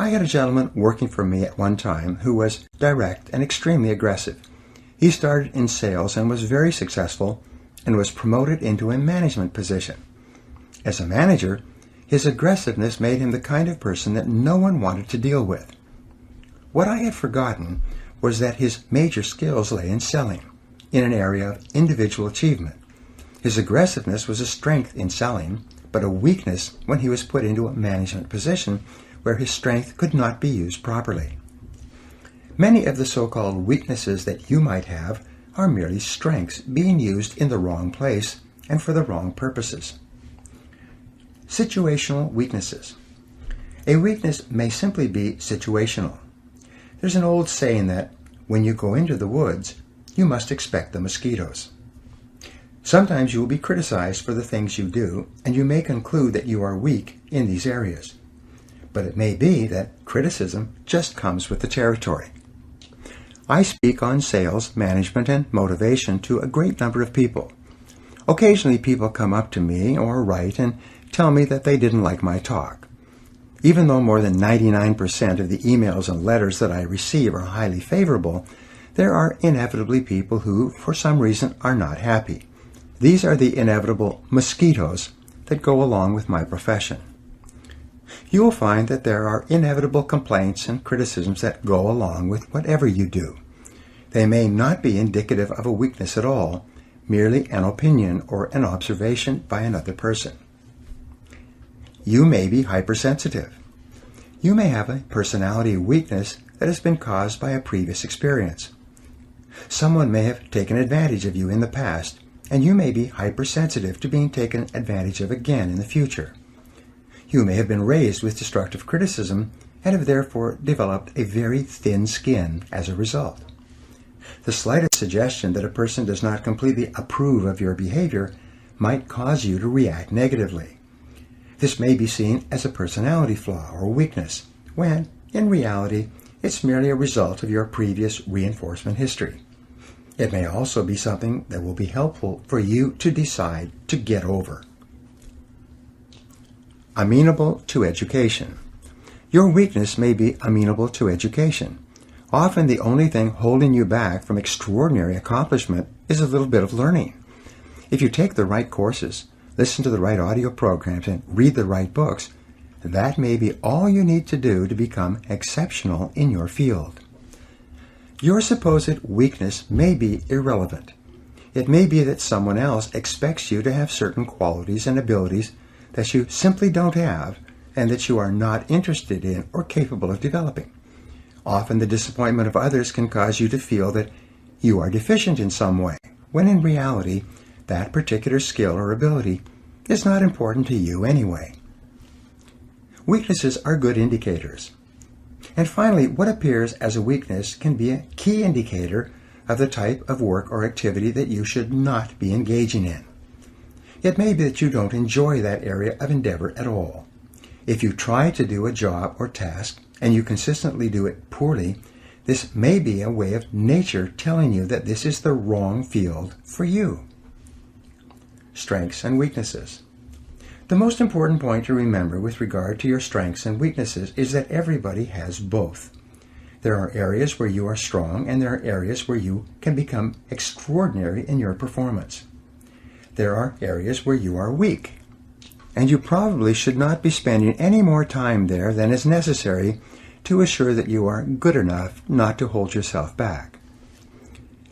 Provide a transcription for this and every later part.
I had a gentleman working for me at one time who was direct and extremely aggressive. He started in sales and was very successful and was promoted into a management position. As a manager, his aggressiveness made him the kind of person that no one wanted to deal with. What I had forgotten was that his major skills lay in selling, in an area of individual achievement. His aggressiveness was a strength in selling, but a weakness when he was put into a management position where his strength could not be used properly. Many of the so-called weaknesses that you might have are merely strengths being used in the wrong place and for the wrong purposes. Situational weaknesses. A weakness may simply be situational. There's an old saying that when you go into the woods, you must expect the mosquitoes. Sometimes you will be criticized for the things you do, and you may conclude that you are weak in these areas. But it may be that criticism just comes with the territory. I speak on sales, management, and motivation to a great number of people. Occasionally people come up to me or write and tell me that they didn't like my talk. Even though more than 99% of the emails and letters that I receive are highly favorable, there are inevitably people who, for some reason, are not happy. These are the inevitable mosquitoes that go along with my profession. You will find that there are inevitable complaints and criticisms that go along with whatever you do. They may not be indicative of a weakness at all, merely an opinion or an observation by another person. You may be hypersensitive. You may have a personality weakness that has been caused by a previous experience. Someone may have taken advantage of you in the past, and you may be hypersensitive to being taken advantage of again in the future. You may have been raised with destructive criticism and have therefore developed a very thin skin as a result. The slightest suggestion that a person does not completely approve of your behavior might cause you to react negatively. This may be seen as a personality flaw or weakness, when, in reality, it's merely a result of your previous reinforcement history. It may also be something that will be helpful for you to decide to get over. Amenable to education. Your weakness may be amenable to education. Often the only thing holding you back from extraordinary accomplishment is a little bit of learning. If you take the right courses, listen to the right audio programs, and read the right books, that may be all you need to do to become exceptional in your field. Your supposed weakness may be irrelevant. It may be that someone else expects you to have certain qualities and abilities that you simply don't have and that you are not interested in or capable of developing. Often the disappointment of others can cause you to feel that you are deficient in some way, when in reality, that particular skill or ability is not important to you anyway. Weaknesses are good indicators. And finally, what appears as a weakness can be a key indicator of the type of work or activity that you should not be engaging in. It may be that you don't enjoy that area of endeavor at all. If you try to do a job or task and you consistently do it poorly, this may be a way of nature telling you that this is the wrong field for you. Strengths and weaknesses. The most important point to remember with regard to your strengths and weaknesses is that everybody has both. There are areas where you are strong and there are areas where you can become extraordinary in your performance. There are areas where you are weak, and you probably should not be spending any more time there than is necessary to assure that you are good enough not to hold yourself back.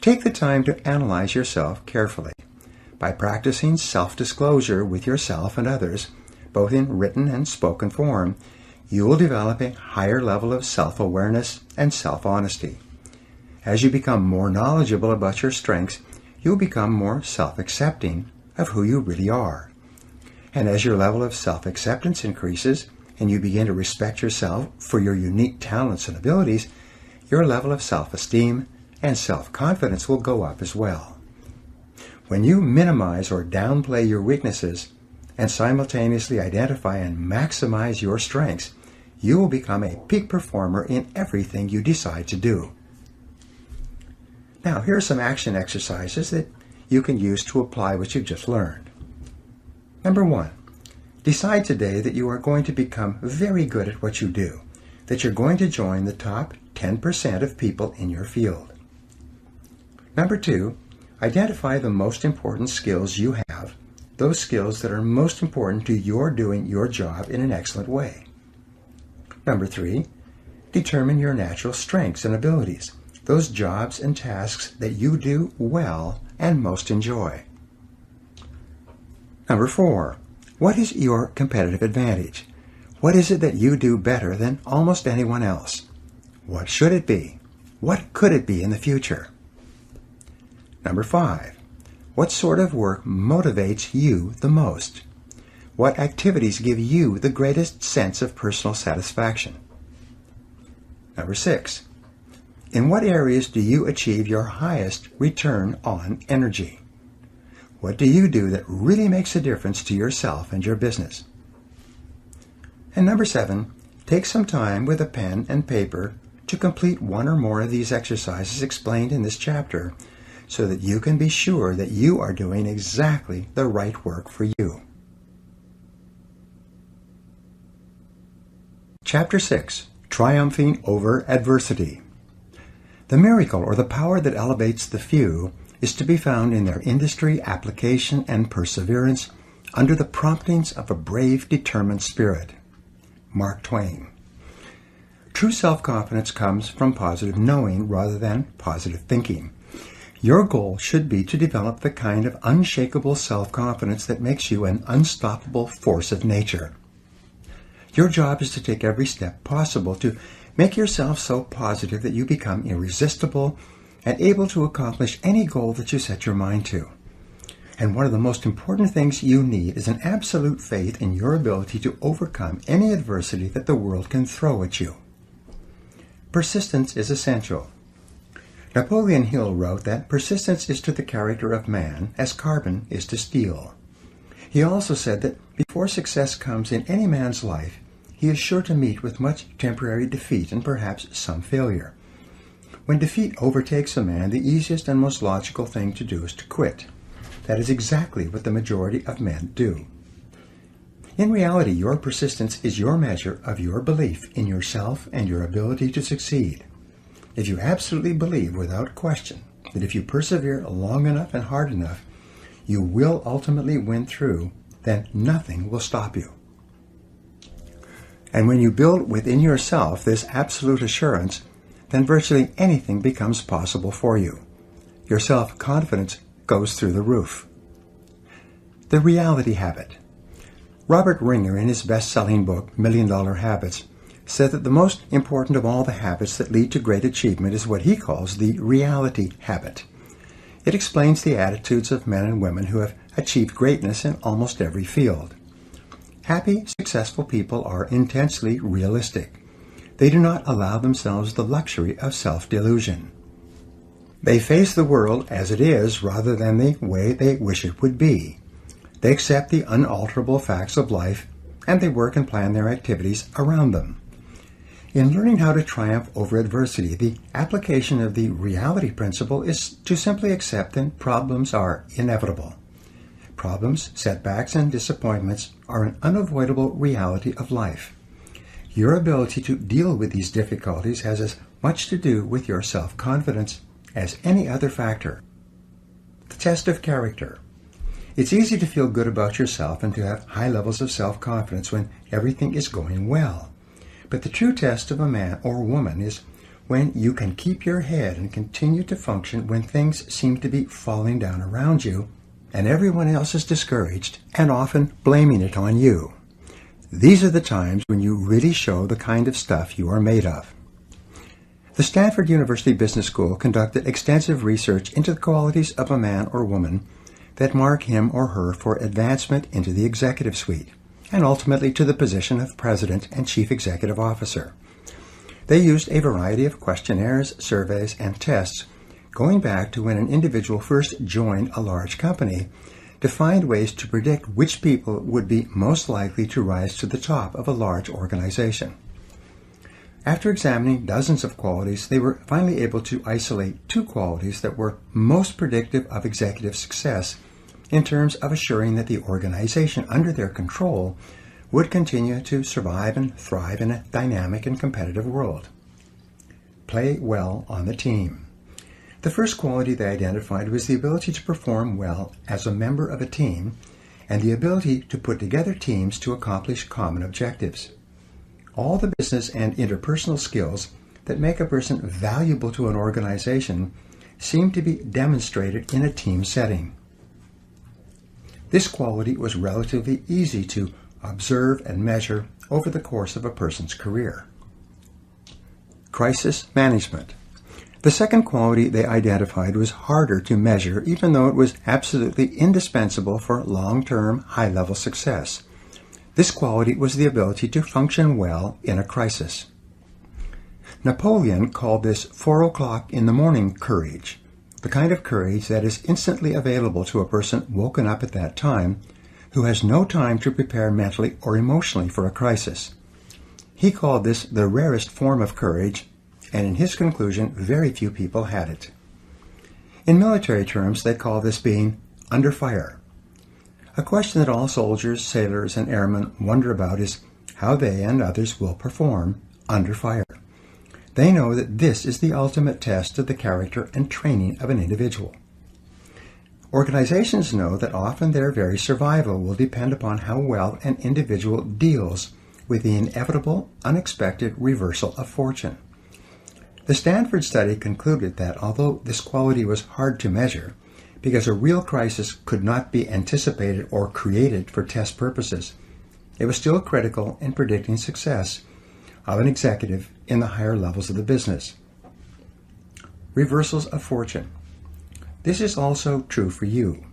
Take the time to analyze yourself carefully. By practicing self-disclosure with yourself and others, both in written and spoken form, you will develop a higher level of self-awareness and self-honesty. As you become more knowledgeable about your strengths, you'll become more self-accepting of who you really are. And as your level of self-acceptance increases, and you begin to respect yourself for your unique talents and abilities, your level of self-esteem and self-confidence will go up as well. When you minimize or downplay your weaknesses and simultaneously identify and maximize your strengths, you will become a peak performer in everything you decide to do. Now, here are some action exercises that you can use to apply what you've just learned. Number 1, decide today that you are going to become very good at what you do. that you're going to join the top 10% of people in your field. Number 2, identify the most important skills you have, those skills that are most important to your doing your job in an excellent way. Number 3, determine your natural strengths and abilities, those jobs and tasks that you do well and most enjoy. Number 4, what is your competitive advantage? What is it that you do better than almost anyone else? What should it be? What could it be in the future? Number 5, what sort of work motivates you the most? What activities give you the greatest sense of personal satisfaction? Number 6, in what areas do you achieve your highest return on energy? What do you do that really makes a difference to yourself and your business? And number 7, take some time with a pen and paper to complete one or more of these exercises explained in this chapter so that you can be sure that you are doing exactly the right work for you. Chapter 6, Triumphing Over Adversity. The miracle or the power that elevates the few is to be found in their industry, application, and perseverance under the promptings of a brave, determined spirit. Mark Twain. True self-confidence comes from positive knowing rather than positive thinking. Your goal should be to develop the kind of unshakable self-confidence that makes you an unstoppable force of nature. Your job is to take every step possible to make yourself so positive that you become irresistible and able to accomplish any goal that you set your mind to. And one of the most important things you need is an absolute faith in your ability to overcome any adversity that the world can throw at you. Persistence is essential. Napoleon Hill wrote that persistence is to the character of man as carbon is to steel. He also said that before success comes in any man's life, he is sure to meet with much temporary defeat and perhaps some failure. When defeat overtakes a man, the easiest and most logical thing to do is to quit. That is exactly what the majority of men do. In reality, your persistence is your measure of your belief in yourself and your ability to succeed. If you absolutely believe without question that if you persevere long enough and hard enough, you will ultimately win through, then nothing will stop you. And when you build within yourself this absolute assurance, then virtually anything becomes possible for you. Your self-confidence goes through the roof. The reality habit. Robert Ringer, in his best-selling book, $1 Million Habits, said that the most important of all the habits that lead to great achievement is what he calls the reality habit. It explains the attitudes of men and women who have achieved greatness in almost every field. Happy, successful people are intensely realistic. They do not allow themselves the luxury of self-delusion. They face the world as it is rather than the way they wish it would be. They accept the unalterable facts of life, and they work and plan their activities around them. In learning how to triumph over adversity, the application of the reality principle is to simply accept that problems are inevitable. Problems, setbacks, and disappointments are an unavoidable reality of life. Your ability to deal with these difficulties has as much to do with your self-confidence as any other factor. The test of character. It's easy to feel good about yourself and to have high levels of self-confidence when everything is going well. But the true test of a man or woman is when you can keep your head and continue to function when things seem to be falling down around you and everyone else is discouraged and often blaming it on you. These are the times when you really show the kind of stuff you are made of. The Stanford University Business School conducted extensive research into the qualities of a man or woman that mark him or her for advancement into the executive suite, and ultimately to the position of president and chief executive officer. They used a variety of questionnaires, surveys, and tests going back to when an individual first joined a large company to find ways to predict which people would be most likely to rise to the top of a large organization. After examining dozens of qualities, they were finally able to isolate 2 qualities that were most predictive of executive success in terms of assuring that the organization under their control would continue to survive and thrive in a dynamic and competitive world. Play well on the team. The first quality they identified was the ability to perform well as a member of a team and the ability to put together teams to accomplish common objectives. All the business and interpersonal skills that make a person valuable to an organization seem to be demonstrated in a team setting. This quality was relatively easy to observe and measure over the course of a person's career. Crisis management. The second quality they identified was harder to measure, even though it was absolutely indispensable for long-term, high-level success. This quality was the ability to function well in a crisis. Napoleon called this 4 o'clock in the morning courage, the kind of courage that is instantly available to a person woken up at that time who has no time to prepare mentally or emotionally for a crisis. He called this the rarest form of courage, and in his conclusion, very few people had it. In military terms, they call this being under fire. A question that all soldiers, sailors, and airmen wonder about is how they and others will perform under fire. They know that this is the ultimate test of the character and training of an individual. Organizations know that often their very survival will depend upon how well an individual deals with the inevitable, unexpected reversal of fortune. The Stanford study concluded that although this quality was hard to measure, because a real crisis could not be anticipated or created for test purposes, it was still critical in predicting success of an executive in the higher levels of the business. Reversals of fortune. This is also true for you.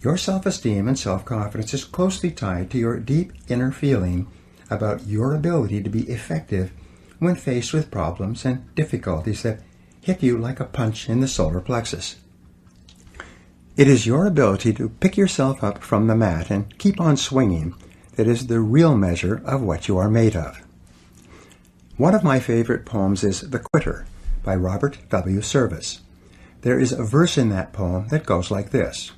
Your self-esteem and self-confidence is closely tied to your deep inner feeling about your ability to be effective when faced with problems and difficulties that hit you like a punch in the solar plexus. It is your ability to pick yourself up from the mat and keep on swinging that is the real measure of what you are made of. One of my favorite poems is The Quitter by Robert W. Service. There is a verse in that poem that goes like this.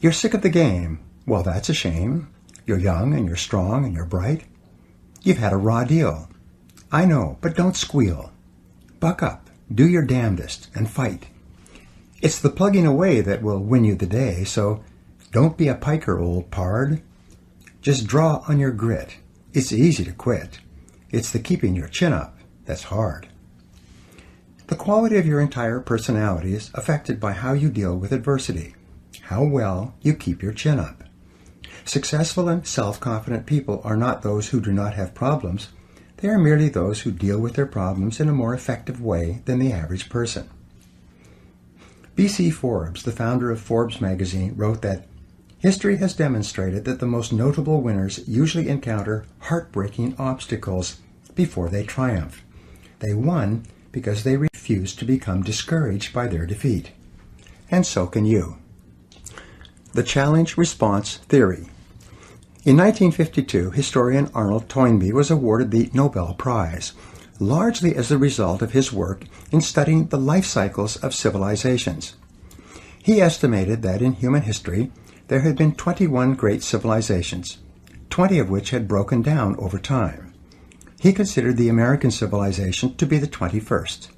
You're sick of the game. Well, that's a shame. You're young and you're strong and you're bright. You've had a raw deal. I know, but don't squeal. Buck up, do your damnedest, and fight. It's the plugging away that will win you the day, so don't be a piker, old pard. Just draw on your grit. It's easy to quit. It's the keeping your chin up that's hard. The quality of your entire personality is affected by how you deal with adversity, how well you keep your chin up. Successful and self-confident people are not those who do not have problems. They are merely those who deal with their problems in a more effective way than the average person. B.C. Forbes, the founder of Forbes magazine, wrote that history has demonstrated that the most notable winners usually encounter heartbreaking obstacles before they triumph. They won because they refused to become discouraged by their defeat. And so can you. The challenge-response theory. In 1952, historian Arnold Toynbee was awarded the Nobel Prize, largely as a result of his work in studying the life cycles of civilizations. He estimated that in human history, there had been 21 great civilizations, 20 of which had broken down over time. He considered the American civilization to be the 21st.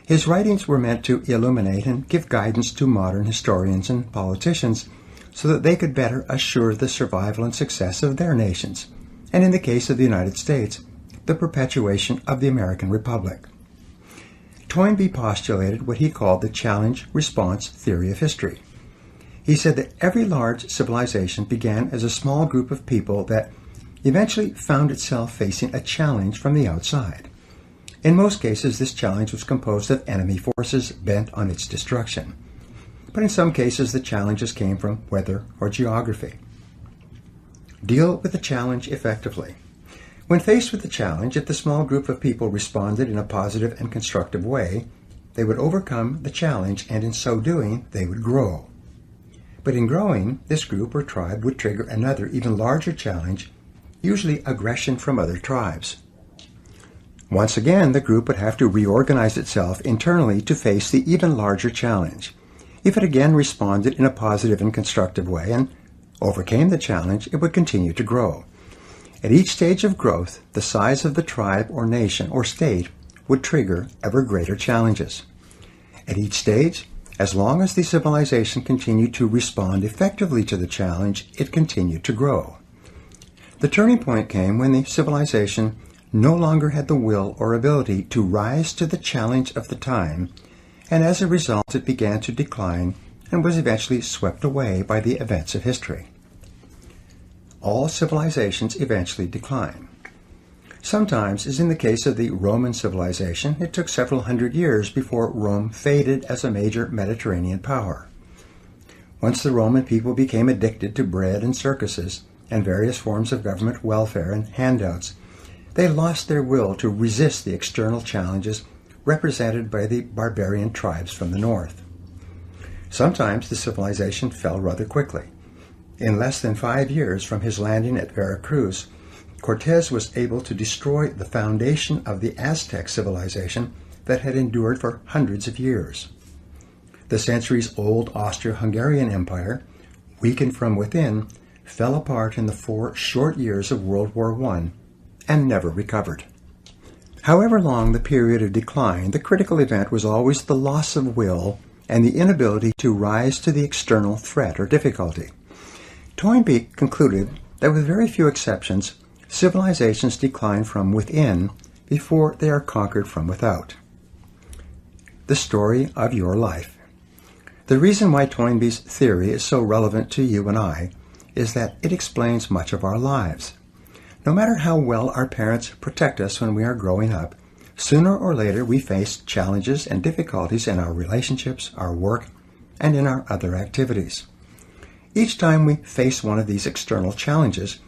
His writings were meant to illuminate and give guidance to modern historians and politicians so that they could better assure the survival and success of their nations, and in the case of the United States, the perpetuation of the American Republic. Toynbee postulated what he called the challenge-response theory of history. He said that every large civilization began as a small group of people that eventually found itself facing a challenge from the outside. In most cases, this challenge was composed of enemy forces bent on its destruction. But in some cases, the challenges came from weather or geography. Deal with the challenge effectively. When faced with the challenge, if the small group of people responded in a positive and constructive way, they would overcome the challenge, and in so doing, they would grow. But in growing, this group or tribe would trigger another, even larger challenge, usually aggression from other tribes. Once again, the group would have to reorganize itself internally to face the even larger challenge. If it again responded in a positive and constructive way and overcame the challenge, it would continue to grow. At each stage of growth, the size of the tribe or nation or state would trigger ever greater challenges. At each stage, as long as the civilization continued to respond effectively to the challenge, it continued to grow. The turning point came when the civilization no longer had the will or ability to rise to the challenge of the time, and as a result it began to decline and was eventually swept away by the events of history. All civilizations eventually decline. Sometimes, as in the case of the Roman civilization, it took several hundred years before Rome faded as a major Mediterranean power. Once the Roman people became addicted to bread and circuses and various forms of government welfare and handouts, they lost their will to resist the external challenges represented by the barbarian tribes from the north. Sometimes the civilization fell rather quickly. In less than 5 years from his landing at Veracruz, Cortés was able to destroy the foundation of the Aztec civilization that had endured for hundreds of years. The centuries-old Austro-Hungarian Empire, weakened from within, fell apart in the 4 short years of World War I and never recovered. However long the period of decline, the critical event was always the loss of will and the inability to rise to the external threat or difficulty. Toynbee concluded that with very few exceptions, civilizations decline from within before they are conquered from without. The story of your life. The reason why Toynbee's theory is so relevant to you and I is that it explains much of our lives. No matter how well our parents protect us when we are growing up, sooner or later we face challenges and difficulties in our relationships, our work, and in our other activities. Each time we face one of these external challenges,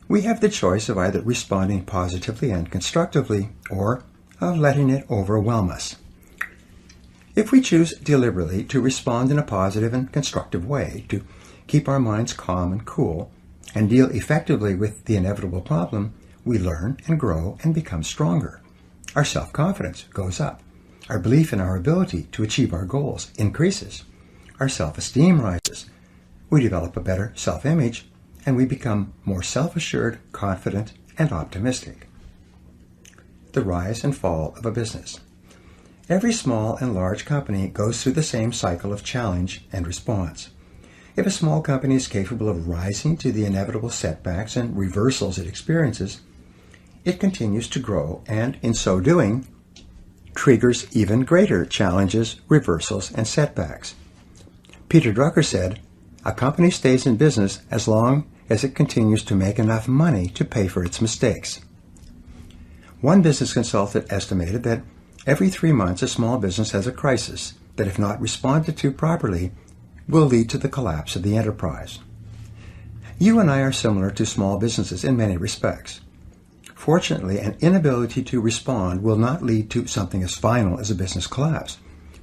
we have the choice of either responding positively and constructively or of letting it overwhelm us. If we choose deliberately to respond in a positive and constructive way, to keep our minds calm and cool, and deal effectively with the inevitable problem, we learn and grow and become stronger. Our self-confidence goes up. Our belief in our ability to achieve our goals increases. Our self-esteem rises. We develop a better self-image, and we become more self-assured, confident, and optimistic. The rise and fall of a business. Every small and large company goes through the same cycle of challenge and response. If a small company is capable of rising to the inevitable setbacks and reversals it experiences, it continues to grow and, in so doing, triggers even greater challenges, reversals, and setbacks. Peter Drucker said, "A company stays in business as long as it continues to make enough money to pay for its mistakes." One business consultant estimated that every 3 months a small business has a crisis that, if not responded to properly, will lead to the collapse of the enterprise. You and I are similar to small businesses in many respects. Fortunately, an inability to respond will not lead to something as final as a business collapse.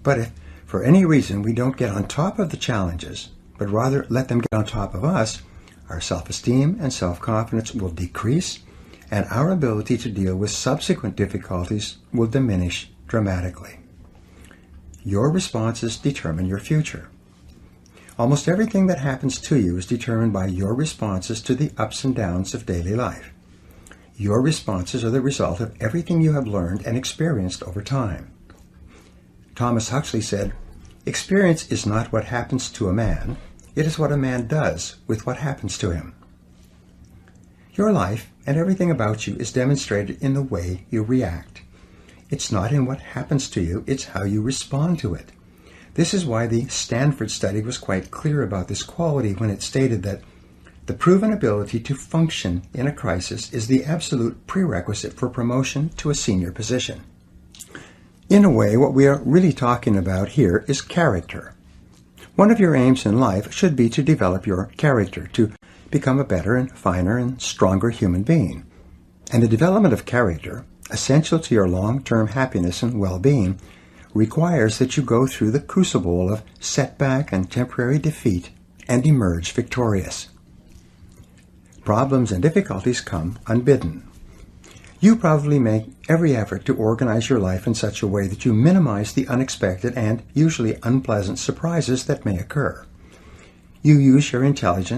But if, for any reason, we don't get on top of the challenges, but rather let them get on top of us, our self-esteem and self-confidence will decrease, and our ability to deal with subsequent difficulties will diminish dramatically. Your responses determine your future. Almost everything that happens to you is determined by your responses to the ups and downs of daily life. Your responses are the result of everything you have learned and experienced over time. Thomas Huxley said, "Experience is not what happens to a man, it is what a man does with what happens to him." Your life and everything about you is demonstrated in the way you react. It's not in what happens to you, it's how you respond to it. This is why the Stanford study was quite clear about this quality when it stated that the proven ability to function in a crisis is the absolute prerequisite for promotion to a senior position. In a way, what we are really talking about here is character. One of your aims in life should be to develop your character, to become a better and finer and stronger human being. And the development of character, essential to your long-term happiness and well-being, requires that you go through the crucible of setback and temporary defeat and emerge victorious. Problems and difficulties come unbidden. You probably make every effort to organize your life in such a way that you minimize the unexpected and usually unpleasant surprises that may occur. You use your intelligence